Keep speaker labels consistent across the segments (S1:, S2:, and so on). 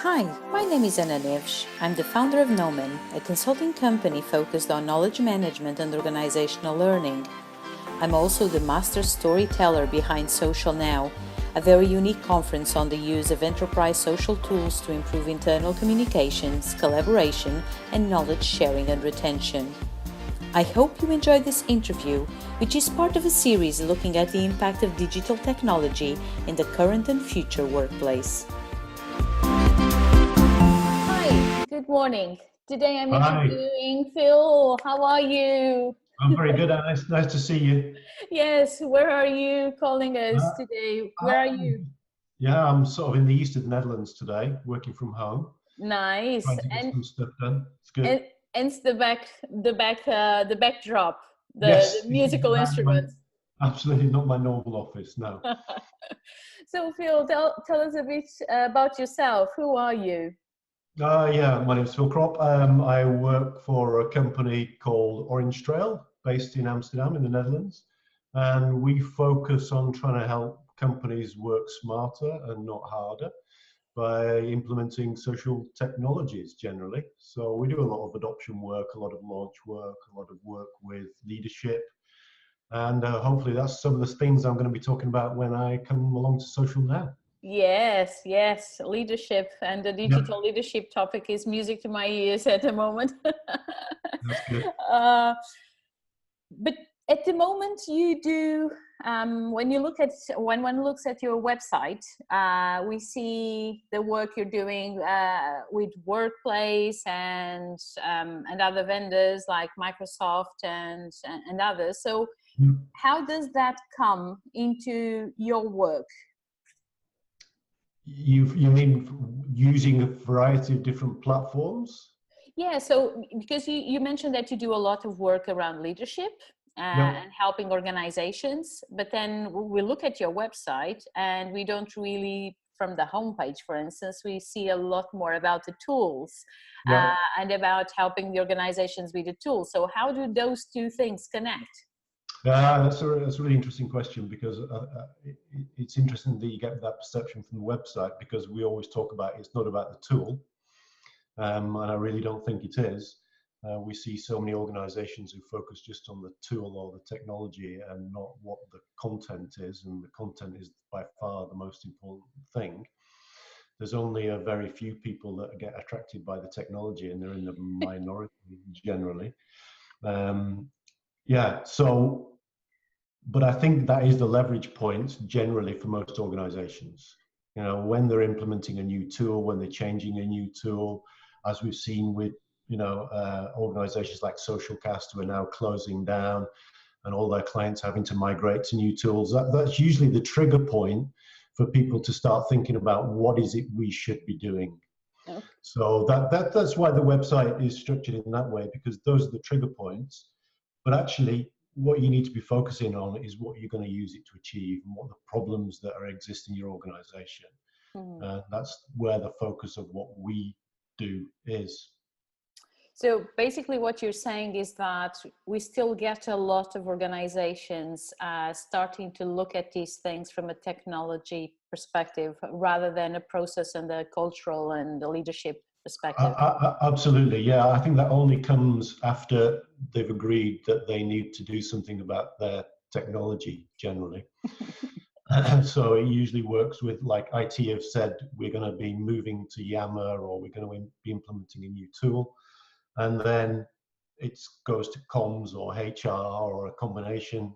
S1: Hi, my name is Anna Neves. I'm the founder of Knowman, a consulting company focused on knowledge management and organizational learning. I'm also the master storyteller behind Social Now, a very unique conference on the use of enterprise social tools to improve internal communications, collaboration, and knowledge sharing and retention. I hope you enjoyed this interview, which is part of a series looking at the impact of digital technology in the current and future workplace. Hi, good morning. Today I'm
S2: Hi,
S1: interviewing Phil. How are you?
S2: I'm very good. Nice to see you.
S1: Yes, where are you calling us
S2: Uh,
S1: today? Where are you?
S2: yeah, I'm sort of in the east of the Netherlands today, working from home,
S1: Nice.
S2: trying to get
S1: And
S2: some stuff done. It's good.
S1: and it's the backdrop, the
S2: Yes,
S1: musical instruments.
S2: absolutely not my normal office. No.
S1: So Phil, tell us a bit about yourself. Who are you?
S2: Yeah, my name is Phil Kropp. I work for a company called Orange Trail, based in Amsterdam, in the Netherlands, and we focus on trying to help companies work smarter and not harder by implementing social technologies generally. So we do a lot of adoption work, a lot of launch work, a lot of work with leadership. And hopefully that's some of the things I'm going to be talking about when I come along to Social Now.
S1: Yes, yes, leadership and the
S2: Yeah,
S1: digital leadership topic is music to my ears at the moment.
S2: that's good.
S1: uh, but at the moment you do when you look at when one looks at your website, we see the work you're doing with workplace and other vendors like Microsoft and others. So how does that come into your work?
S2: You mean using a variety of different platforms?
S1: Yeah, so because you mentioned that you do a lot of work around leadership
S2: Yep.
S1: and helping organizations, but then we look at your website and we don't really, from the homepage, for instance, we see a lot more about the tools
S2: Yeah.
S1: and about helping the organizations with the tools. So how do those two things connect?
S2: That's a really interesting question because it's interesting that you get that perception from the website because we always talk about it's not about the tool, and I really don't think it is. We see so many organizations who focus just on the tool or the technology and not what the content is, and the content is by far the most important thing. There's only a very few people that get attracted by the technology, and they're in the minority generally. Um, yeah, so but I think that is the leverage point generally for most organizations. You know, when they're implementing a new tool, when they're changing a new tool, as we've seen with, organizations like Socialcast who are now closing down and all their clients having to migrate to new tools, that's usually the trigger point for people to start thinking about what is it we should be doing.
S1: Okay.
S2: So that's why the website is structured in that way, because those are the trigger points. But actually, what you need to be focusing on is what you're going to use it to achieve and what the problems that are exist in your organization. That's where the focus of what we do is.
S1: So basically what you're saying is that we still get a lot of organizations starting to look at these things from a technology perspective rather than a process and the cultural and the leadership perspective.
S2: Absolutely, yeah. I think that only comes after they've agreed that they need to do something about their technology generally. So it usually works with, like, IT have said, we're going to be moving to Yammer, or we're going to be implementing a new tool. And then it goes to comms or HR or a combination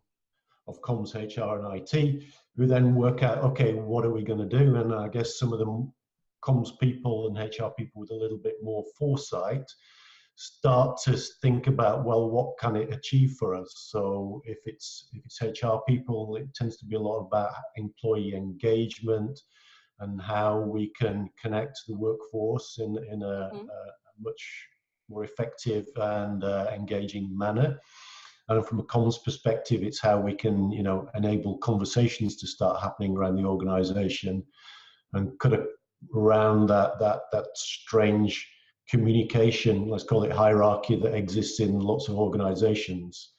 S2: of comms, HR, and IT, who then work out, okay, what are we going to do? And I guess some of the comms people and HR people with a little bit more foresight start to think about, well, what can it achieve for us? So if it's HR people, it tends to be a lot about employee engagement and how we can connect the workforce in a much more effective and engaging manner. And from a comms perspective, it's how we can, enable conversations to start happening around the organization and cut around that strange communication, let's call it hierarchy, that exists in lots of organizations.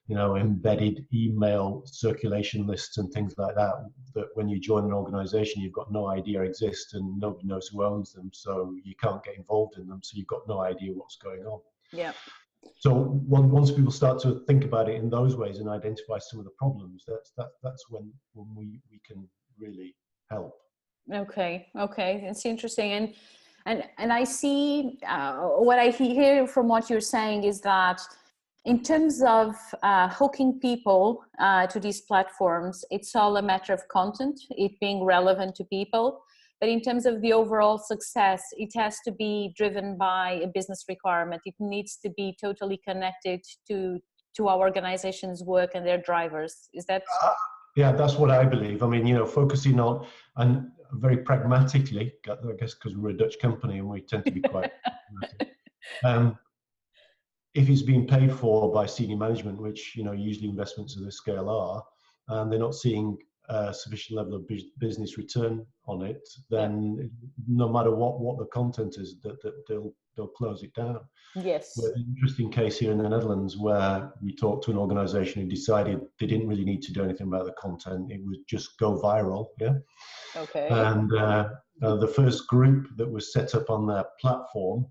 S2: embedded email circulation lists and things like that, that when you join an organization, you've got no idea exist and nobody knows who owns them. So you can't get involved in them. So you've got no idea what's going on.
S1: Yeah.
S2: So once people start to think about it in those ways and identify some of the problems, that's when we can really help.
S1: Okay, it's interesting, and I see what I hear from what you're saying is that in terms of hooking people to these platforms, it's all a matter of content, it being relevant to people. But in terms of the overall success, it has to be driven by a business requirement. It needs to be totally connected to our organization's work and their drivers. Is that?
S2: Yeah, that's what I believe. I mean, focusing on, and very pragmatically, I guess because we're a Dutch company and we tend to be quite pragmatic. If it's being paid for by senior management, which usually investments of this scale are, and they're not seeing a sufficient level of business return on it, then no matter what the content is, that they'll close it down.
S1: Yes.
S2: We had an interesting case here in the Netherlands where we talked to an organization who decided they didn't really need to do anything about the content. It would just go viral. Yeah.
S1: Okay.
S2: And the first group that was set up on their platform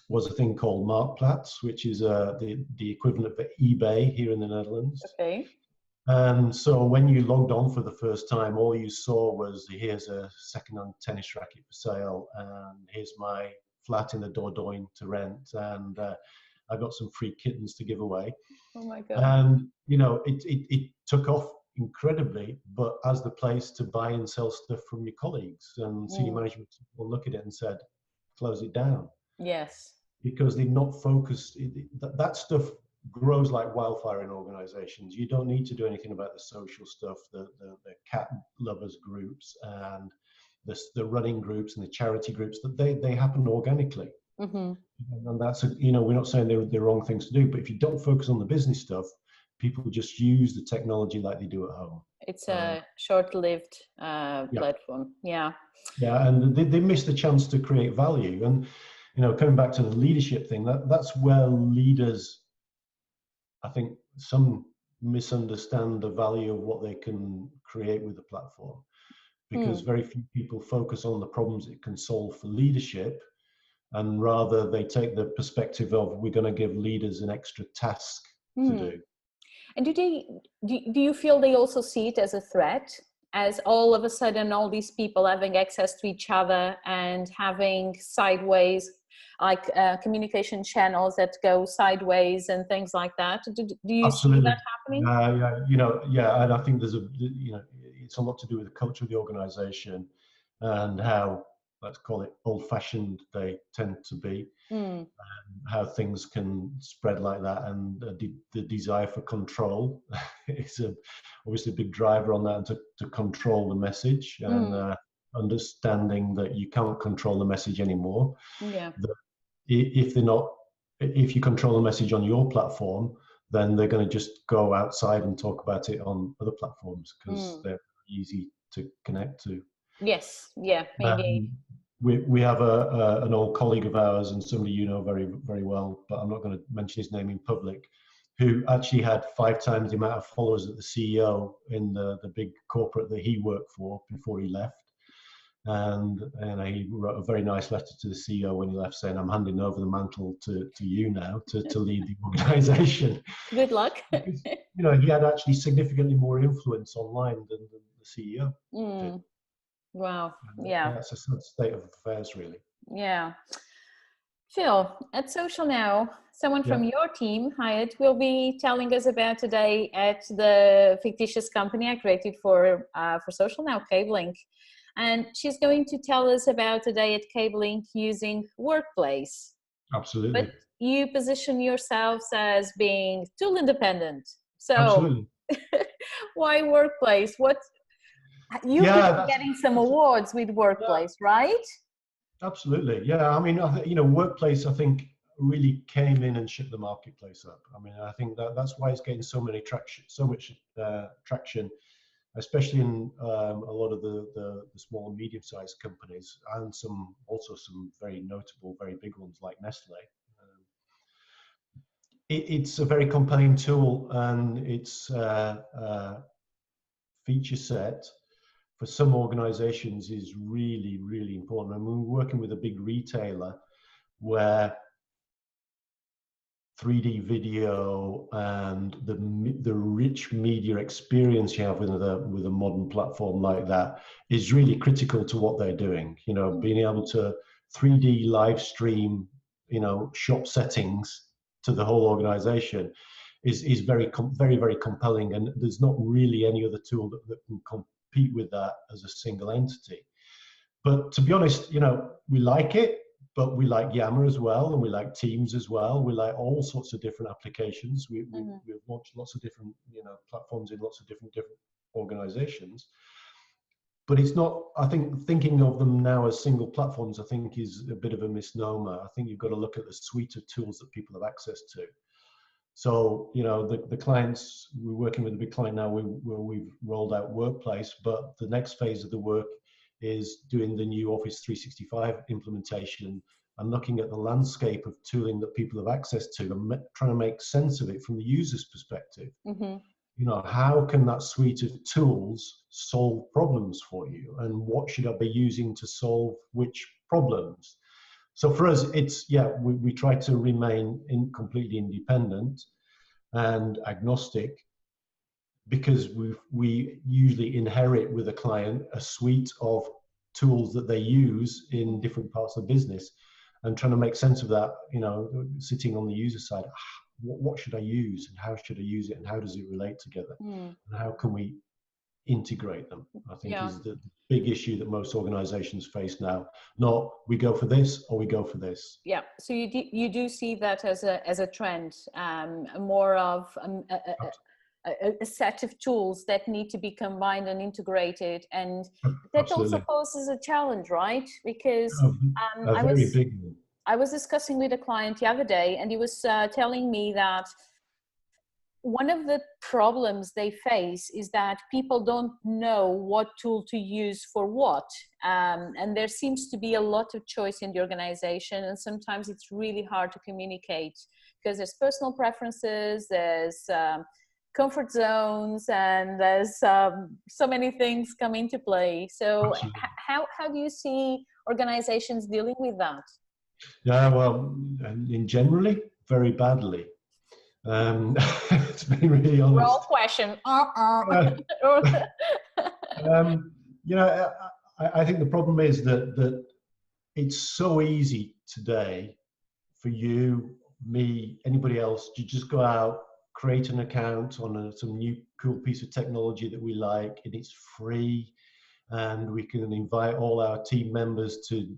S2: was a thing called Marktplaats, which is the equivalent of eBay here in the Netherlands.
S1: Okay.
S2: And so when you logged on for the first time, all you saw was, here's a second-hand tennis racket for sale, and here's my flat in the Dordogne to rent, and I got some free kittens to give away.
S1: Oh my God.
S2: And it took off incredibly, but as the place to buy and sell stuff from your colleagues, and senior management will look at it and said, close it down.
S1: Yes.
S2: Because they're not focused. That stuff grows like wildfire in organizations. You don't need to do anything about the social stuff, the cat lovers groups and the running groups and the charity groups, that they happen organically.
S1: Mm-hmm.
S2: And that's we're not saying they're the wrong things to do, but if you don't focus on the business stuff, people just use the technology like they do at home.
S1: It's a short-lived platform. Yeah.
S2: Yeah, and they miss the chance to create value. And coming back to the leadership thing, that's where leaders, I think, some misunderstand the value of what they can create with the platform, because very few people focus on the problems it can solve for leadership, and rather they take the perspective of, we're going to give leaders an extra task to do.
S1: And do you feel they also see it as a threat, as all of a sudden all these people having access to each other and having sideways, like communication channels that go sideways and things like that? Do you
S2: Absolutely.
S1: see that happening?
S2: And I think there's it's a lot to do with the culture of the organization and how, let's call it, old-fashioned they tend to be, and how things can spread like that, and the desire for control is obviously a big driver on that, and to control the message, and understanding that you can't control the message anymore.
S1: Yeah.
S2: That if you control the message on your platform, then they're going to just go outside and talk about it on other platforms, because they're easy to connect to.
S1: Yes. Yeah. Maybe.
S2: We have an old colleague of ours, and somebody very, very well, but I'm not going to mention his name in public, who actually had 5 times the amount of followers that the CEO in the big corporate that he worked for before he left. And he wrote a very nice letter to the CEO when he left, saying, I'm handing over the mantle to you now to lead the organization.
S1: Good luck.
S2: Because, he had actually significantly more influence online than the CEO did.
S1: Wow. Yeah.
S2: That's a sad state of affairs, really.
S1: Yeah. Phil, at Social Now, someone from your team, Hyatt, will be telling us about today at the fictitious company I created for Social Now, Cabelink. And she's going to tell us about today at Cabelink using Workplace.
S2: Absolutely.
S1: But you position yourselves as being tool independent. So
S2: absolutely.
S1: Why Workplace? You've been getting some awards with Workplace, right? Absolutely.
S2: Yeah. I mean, Workplace, I think, really came in and shook the marketplace up. I mean, I think that's why it's getting so much traction, especially in a lot of the small and medium-sized companies, and also some very notable, very big ones like Nestle. it's a very compelling tool, and its feature set for some organizations is really, really important. And we're working with a big retailer where 3D video and the rich media experience you have with a modern platform like that is really critical to what they're doing. You know, being able to 3D live stream, you know, shop settings to the whole organization is very, very compelling. And there's not really any other tool that can compete with that as a single entity. But to be honest, you know, we like it, but we like Yammer as well, and we like Teams as well. We like all sorts of different applications. We've launched lots of different, you know, platforms in lots of different organizations. But it's not, I think thinking of them now as single platforms, I think is a bit of a misnomer. I think you've got to look at the suite of tools that people have access to. So, you know, the clients, we're working with a big client now where we've rolled out Workplace, but the next phase of the work is doing the new Office 365 implementation and looking at the landscape of tooling that people have access to and trying to make sense of it from the user's perspective. You know, how can that suite of tools solve problems for you, and what should I be using to solve which problems? So for us, it's, yeah, we try to remain completely independent and agnostic, because we usually inherit with a client a suite of tools that they use in different parts of the business, and trying to make sense of that, you know, sitting on the user side, what should I use, and how should I use it, and how does it relate together, and how can we integrate them, I think is the big issue that most organizations face now. Not we go for this or we go for this.
S1: Yeah, so you do see that as a trend, more of a set of tools that need to be combined and integrated, and that
S2: Absolutely.
S1: also poses a challenge, right? Because I was discussing with a client the other day, and he was telling me that one of the problems they face is that people don't know what tool to use for what. And there seems to be a lot of choice in the organization, and sometimes it's really hard to communicate because there's personal preferences, there's comfort zones, and there's so many things come into play. So how do you see organizations dealing with that?
S2: Yeah, well, in generally, very badly. It's been really honest.
S1: Wrong question.
S2: You know, I think the problem is that it's so easy today for you, me, anybody else to just go out, create an account on some new cool piece of technology that we like, and it's free, and we can invite all our team members to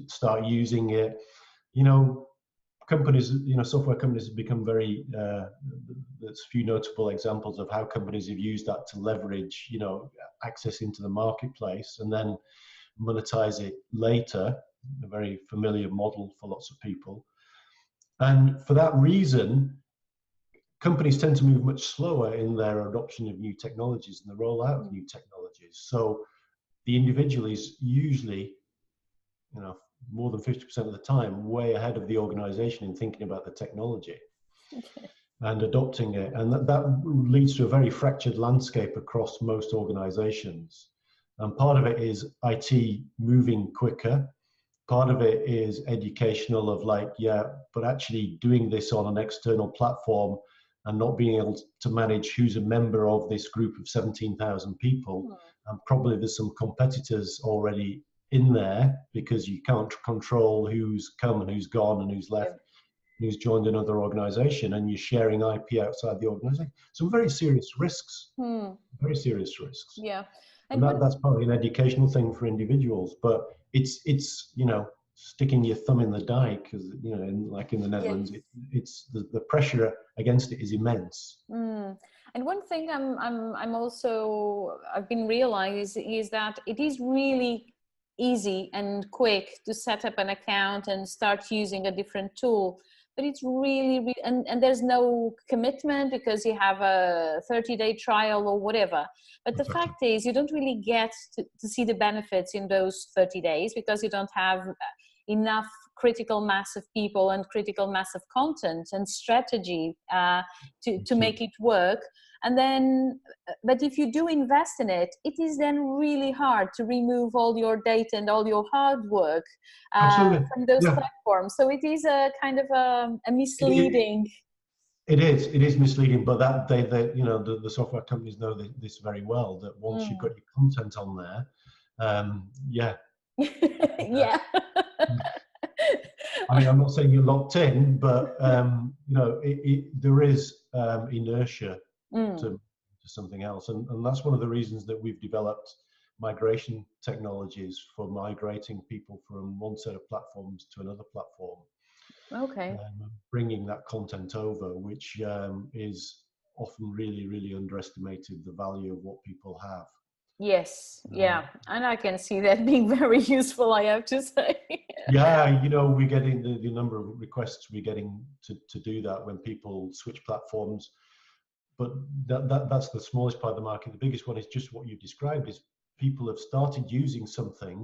S2: start using it. You know, companies, you know, software companies have become very, there's a few notable examples of how companies have used that to leverage, you know, access into the marketplace and then monetize it later, a very familiar model for lots of people. And for that reason, companies tend to move much slower in their adoption of new technologies and the rollout of new technologies. So the individual is usually, you know, more than 50% of the time way ahead of the organization in thinking about the technology and adopting it. And that leads to a very fractured landscape across most organizations. And part of it is IT moving quicker. Part of it is educational of like, yeah, but actually doing this on an external platform and not being able to manage who's a member of this group of 17,000 people. And probably there's some competitors already in there because you can't control who's come and who's gone and who's left, who's joined another organization, and you're sharing IP outside the organization. Some very serious risks, very serious risks.
S1: Yeah.
S2: And that's probably an educational thing for individuals, but it's you know, sticking your thumb in the dike, because, you know, like in the Netherlands, it's the pressure against it is immense.
S1: And one thing I've been realizing is that it is really easy and quick to set up an account and start using a different tool, but it's really and there's no commitment because you have a 30-day trial or whatever. But the fact is, you don't really get to see the benefits in those 30 days because you don't have enough critical mass of people and critical mass of content and strategy to make it work. And then, but if you do invest in it, it is then really hard to remove all your data and all your hard work from those platforms. So it is a kind of a misleading.
S2: It is misleading, but that they the software companies know this very well, that once you've got your content on there, yeah. I mean, I'm not saying you're locked in, but there is inertia to something else, and that's one of the reasons that we've developed migration technologies for migrating people from one set of platforms to another platform.
S1: Okay.
S2: Bringing that content over, which is often really, really underestimated, the value of what people have.
S1: Yes, yeah, and I can see that being very useful, I have to say.
S2: Yeah, we're getting the number of requests we're getting to do that when people switch platforms. But that's the smallest part of the market. The biggest one is just what you described, is people have started using something,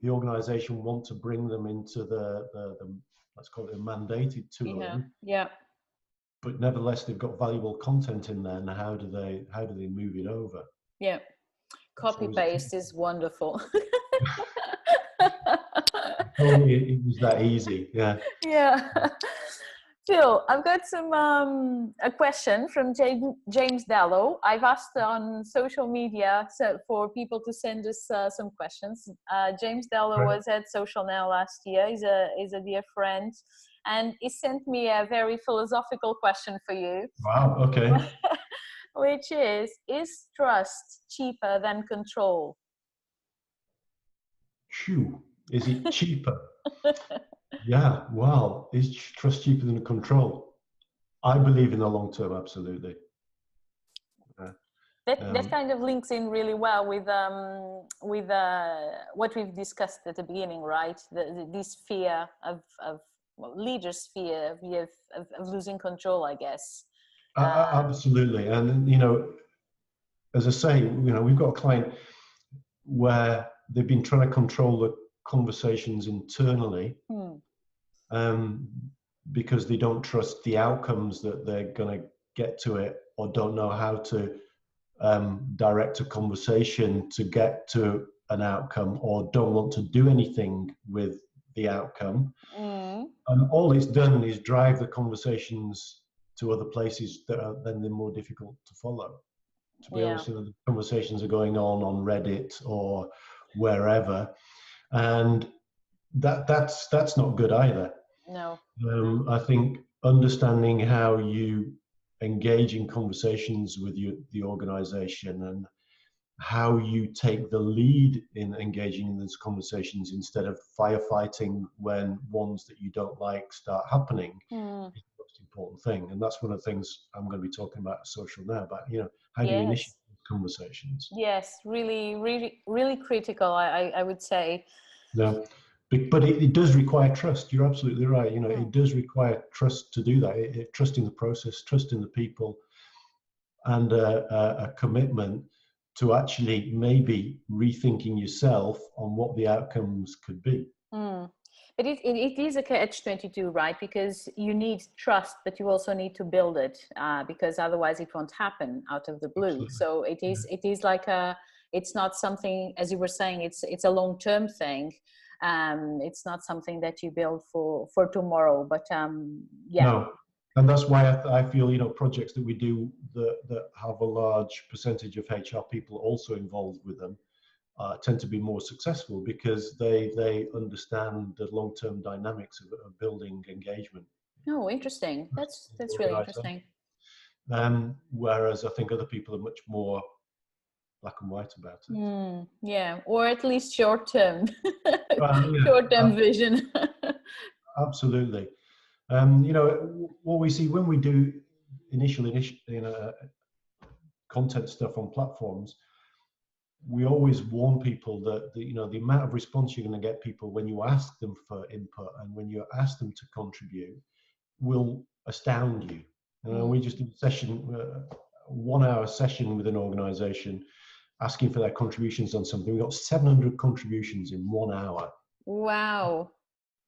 S2: the organization want to bring them into the let's call it a mandated tooling.
S1: Yeah.
S2: But nevertheless, they've got valuable content in there, and how do they move it over?
S1: Yeah. Copy paste is wonderful.
S2: Only it was that easy.
S1: Yeah. Phil, I've got a question from James Dallow. I've asked on social media for people to send us some questions. James Dallow was at Social Now last year. He's a dear friend, and he sent me a very philosophical question for you.
S2: Wow. Okay.
S1: Which is trust cheaper than control?
S2: Phew. Is it cheaper? Yeah, well, is trust cheaper than control? I believe in the long term, absolutely.
S1: That kind of links in really well with what we've discussed at the beginning, right? This fear of leaders' fear of losing control, I guess.
S2: Absolutely, and as I say, we've got a client where they've been trying to control the conversations internally. Because they don't trust the outcomes that they're going to get to it, or don't know how to direct a conversation to get to an outcome, or don't want to do anything with the outcome. And all it's done is drive the conversations to other places that are then they're more difficult to follow. To be honest, the conversations are going on Reddit or wherever, and that's not good either.
S1: No.
S2: I think understanding how you engage in conversations with the organization, and how you take the lead in engaging in those conversations instead of firefighting when ones that you don't like start happening, is the most important thing. And that's one of the things I'm going to be talking about at Social Now, about how do you initiate conversations.
S1: Yes, really, really, really critical, I would say.
S2: No. But it does require trust. You're absolutely right. It does require trust to do that. Trust in the process, trust in the people, and a commitment to actually maybe rethinking yourself on what the outcomes could be.
S1: But it is a catch-22, right? Because you need trust, but you also need to build it, because otherwise it won't happen out of the blue. Absolutely. So it is like it's not something, as you were saying, it's a long-term thing. It's not something that you build for tomorrow, but
S2: No, and that's why I feel projects that we do that have a large percentage of HR people also involved with them tend to be more successful, because they understand the long-term dynamics of building engagement.
S1: Oh, interesting. That's really interesting.
S2: Whereas I think other people are much more black and white about it.
S1: Yeah, or at least short-term, short-term vision.
S2: Absolutely. What we see when we do initial content stuff on platforms, we always warn people that the amount of response you're going to get people when you ask them for input and when you ask them to contribute will astound you. We just did a session, 1 hour session with an organization, asking for their contributions on something. We got 700 contributions in 1 hour.
S1: Wow.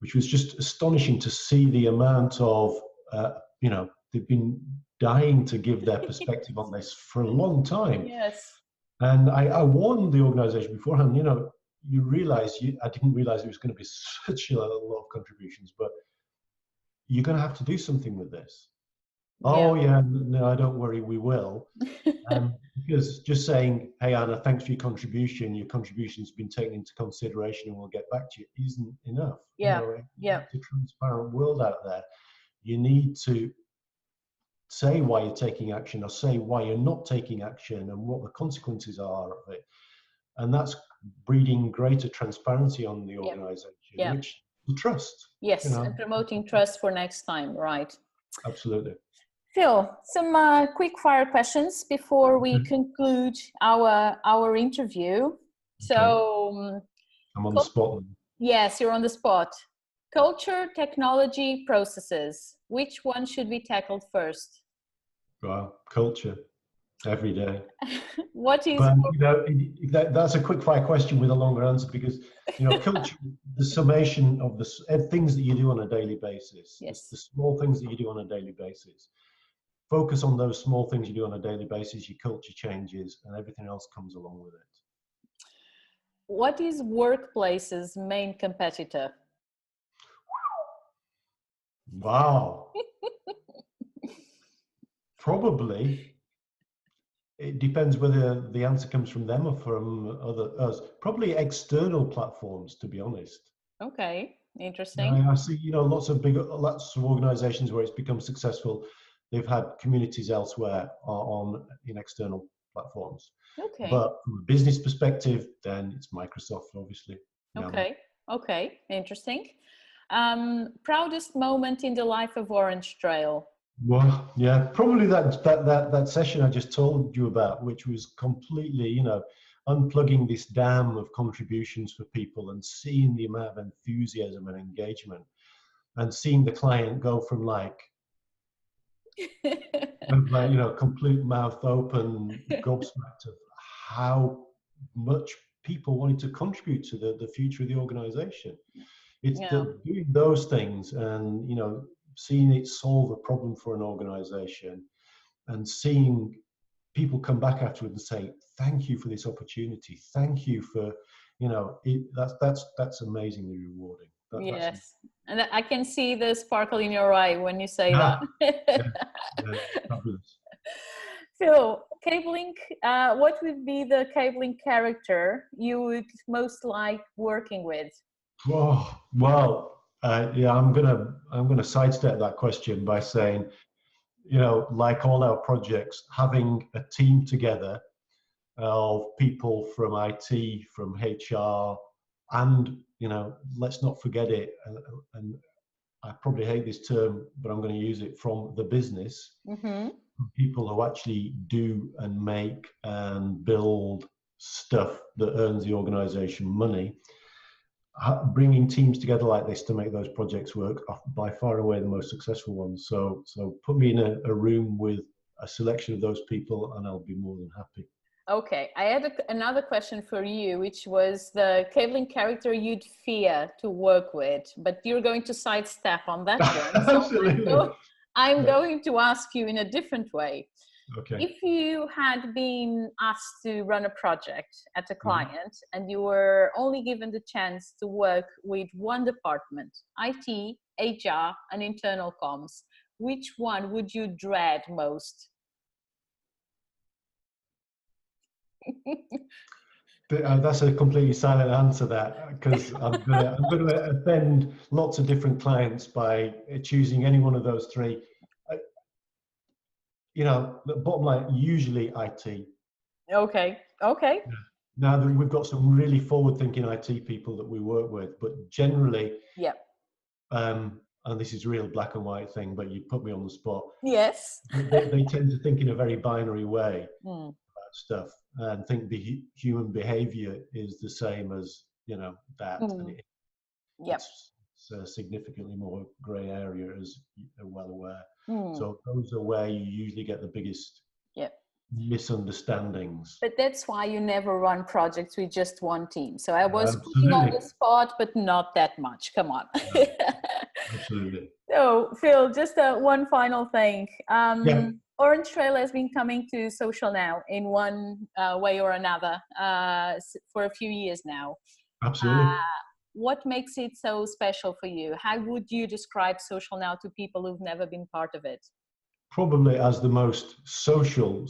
S2: which was just astonishing to see the amount of, they've been dying to give their perspective on this for a long time.
S1: Yes.
S2: And I warned the organization beforehand, you realize, I didn't realize it was going to be such a lot of contributions, but you're going to have to do something with this.
S1: Yeah.
S2: Oh, yeah, no, don't worry, we will. Because just saying, hey, Anna, thanks for your contribution's been taken into consideration and we'll get back to you, isn't enough.
S1: Yeah.
S2: It's a transparent world out there. You need to say why you're taking action or say why you're not taking action and what the consequences are of it. And that's breeding greater transparency on the organization, which you trust.
S1: Yes, and promoting trust for next time, right?
S2: Absolutely.
S1: Phil, some quick fire questions before we conclude our interview. Okay. So
S2: I'm on the spot.
S1: Yes, you're on the spot. Culture, technology, processes. Which one should be tackled first?
S2: Well, culture, every day.
S1: What is?
S2: But, that's a quick fire question with a longer answer, because culture, the summation of the things that you do on a daily basis.
S1: Yes.
S2: The small things that you do on a daily basis. Focus on those small things you do on a daily basis. Your culture changes, and everything else comes along with it.
S1: What is workplace's main competitor?
S2: Wow. Probably. It depends whether the answer comes from them or from us. Probably external platforms, to be honest.
S1: Okay, interesting.
S2: I see, lots of organizations where it's become successful. They've had communities elsewhere in external platforms.
S1: Okay.
S2: But from a business perspective, then it's Microsoft, obviously.
S1: Okay, interesting. Proudest moment in the life of Orange Trail?
S2: Well, yeah, probably that session I just told you about, which was completely, unplugging this dam of contributions for people and seeing the amount of enthusiasm and engagement, and seeing the client go from complete mouth open, gobsmacked of how much people wanted to contribute to the future of the organization. It's doing those things and, seeing it solve a problem for an organization, and seeing people come back afterwards and say, thank you for this opportunity. Thank you for, that's amazingly rewarding.
S1: Yes. And I can see the sparkle in your eye when you say that.
S2: Fabulous.
S1: Phil, cabling, what would be the cabling character you would most like working with?
S2: Oh, well, I'm gonna sidestep that question by saying, like all our projects, having a team together of people from IT, from HR, and let's not forget it. And I probably hate this term, but I'm going to use it, from the business.
S1: Mm-hmm.
S2: People who actually do and make and build stuff that earns the organization money. Bringing teams together like this to make those projects work are by far and away the most successful ones. So put me in a room with a selection of those people and I'll be more than happy.
S1: Okay, I had another question for you, which was the cabling character you'd fear to work with, but you're going to sidestep on that one. So
S2: Absolutely.
S1: I'm going to ask you in a different way.
S2: Okay.
S1: If you had been asked to run a project at a client and you were only given the chance to work with one department, IT, HR, and internal comms, which one would you dread most?
S2: That's a completely silent answer, that, because I'm going to offend lots of different clients by choosing any one of those three. The bottom line, usually IT.
S1: Okay.
S2: Now, we've got some really forward-thinking IT people that we work with, but generally, and this is a real black and white thing, but you put me on the spot.
S1: Yes.
S2: They tend to think in a very binary way about stuff, and think the human behavior is the same as that. And it's a significantly more grey area, as you're well aware. So those are where you usually get the biggest misunderstandings.
S1: But that's why you never run projects with just one team. So I was putting on
S2: Absolutely.
S1: the spot, but not that much. Come on.
S2: No, absolutely.
S1: So Phil, just one final thing.
S2: Yeah,
S1: Orange Trail has been coming to social now in one way or another for a few years now.
S2: absolutely.
S1: What makes it so special for you? How would you describe social now to people who've never been part of it?
S2: Probably as the most social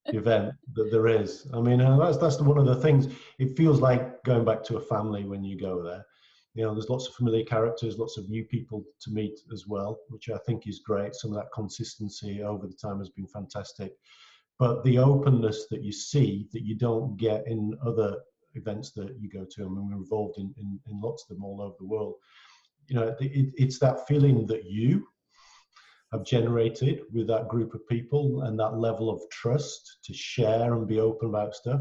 S2: event that there is. I mean, that's one of the things. It feels like going back to a family when you go there. You know, there's lots of familiar characters, lots of new people to meet as well, which I think is great. Some of that consistency over the time has been fantastic. But the openness that you see that you don't get in other events that you go to, I mean, we're involved in lots of them all over the world. You know, it's that feeling that you have generated with that group of people and that level of trust to share and be open about stuff.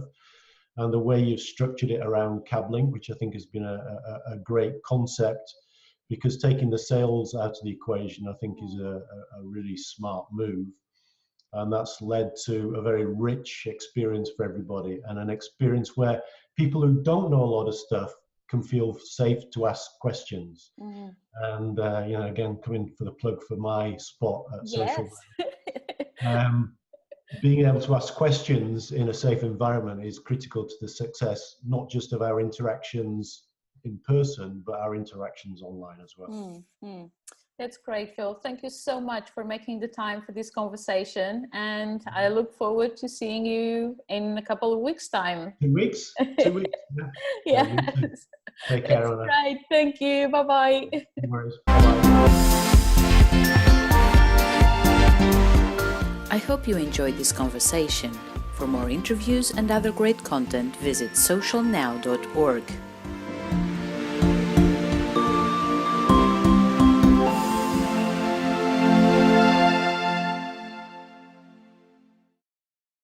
S2: And the way you've structured it around cabling, which I think has been a great concept, because taking the sales out of the equation, I think, is a really smart move. And that's led to a very rich experience for everybody, and an experience where people who don't know a lot of stuff can feel safe to ask questions. Mm-hmm. And you know, again, coming for the plug for my spot at Social, being able to ask questions in a safe environment is critical to the success, not just of our interactions in person, but our interactions online as well.
S1: Mm-hmm. That's great, Phil. Thank you so much for making the time for this conversation. And I look forward to seeing you in a couple of weeks' time.
S2: 2 weeks? 2 weeks. Yeah.
S1: Yes.
S2: Take care.
S1: That's great. Thank you. Bye-bye.
S2: No worries. Bye-bye.
S1: I hope you enjoyed this conversation. For more interviews and other great content, visit socialnow.org.